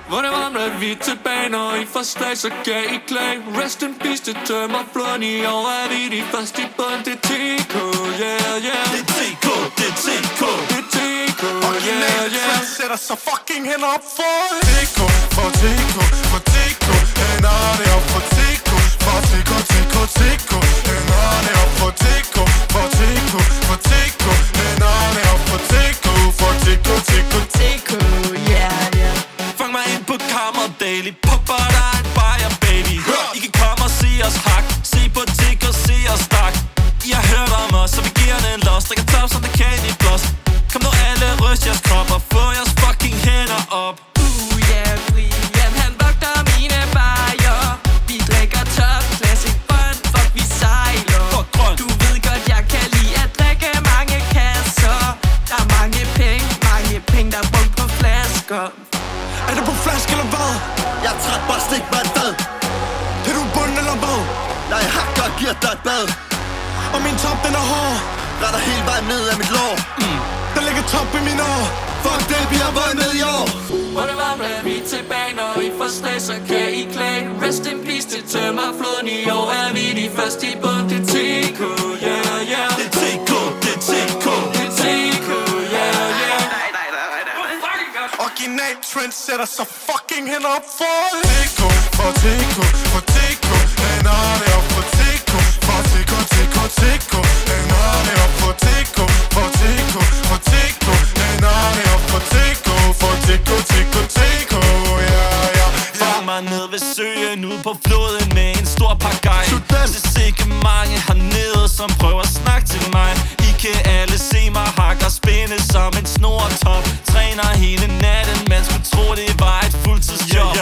Hvor det var med vi tilbage, når I forslag, så gav I klag. Rest in peace til tømmerflåden. I år er vi de første i bund. Det er TK, yeah, yeah. Det er TK, det er TK. Det er TK, yeah, yeah. Sætter så fucking hænder op for TK, for TK, for TK. Hænderne op for TK, for TK, TK, TK. Hænderne op for TK, for TK, for TK. Hænderne op for TK, for TK, TK, TK, yeah, yeah. Fang mig ind på Kammer Daily. Popper der en bajer, baby. I kan komme og se os hak. Se på TK, se os stak. I har hørt om os, så vi giver den en los. Drikker top som det kan i blås. Kom nu alle, ryst jeres kopper. Få jeres fucking hænder op. Yeah, Brian, han vogter mine bajer. Vi drikker top classic bond, fuck vi sejler. Du ved godt, jeg kan lide at drikke mange kasser. Der er mange penge, der er brugt på flasker. Er du på flaske eller hvad? Jeg er træt, bare stik mig et bad. Er du bund eller hvad? Nej, jeg hakker og giver dig et bad. Og min top den er hård. Retter hele vejen ned af mit lår. Der ligger top i mine år. Fuck det, vi har vundet med i år. Hvor det var med vi tilbage, når I forslag, så kan I klage. Rest in peace til tømmerflåden. I år er vi de første i bund. Det er TK, yeah, yeah. Det er TK, det er TK. Det er TK, yeah, yeah. Original trendsetter, så fucking hænder op for TK, for TK, for TK. Hænderne op for TK, for TK, TK, TK. Hænderne op for TK, for TK, for TK. Hænderne op for TK, for TK, TK, TK. Ja, ja, ja. Fang mig ned ved søen ud på floden med en stor pagaj. Så sikke mange hernede, som prøver at snakke til mig. I kan alle se mig hakke og spænde som en snortop. Træner hele natten, man skulle tro det var et fuldtidsjob.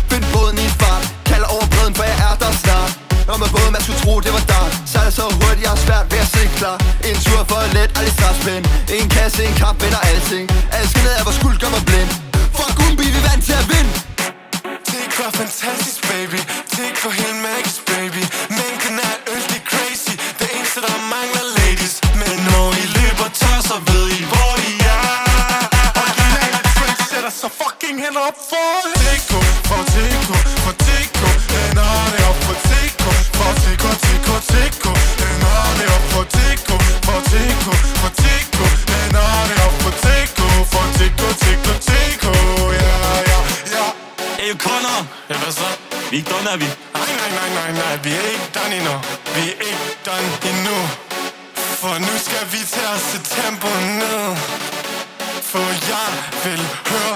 Find båden i fart. Kalder over bredden, for jeg er der snart. Når man både man skulle tro det var dart. Sejler så hurtigt, jeg er svært ved at se klar. En tur for let, aldrig startspænd. En kasse, en kamp, vinder alting. Alle skal ned af vores skuld, gør mig blind. Fuck Umbi, vi vant til at vinde. TK er fantastisk, baby. TK for helt magisk, baby. Mængden er yndig crazy. Det eneste, der mangler ladies. Men når I løber tør, så ved I, hvor I er. Original trendsetter, så fucking hænder op for TK, for TK, for TK. Hænderne op for TK, for TK, TK, TK. Hænderne op for TK, for TK, for TK. Hænderne op for TK, for TK, TK, TK. Ja, ja, ja. Hey, Connor. Ja, hvad så? Vi er ikke done, er vi? Nej, vi er ikke done endnu. Vi er ikke done endnu. For nu skal vi tage os til tempoet ned. For jeg vil høre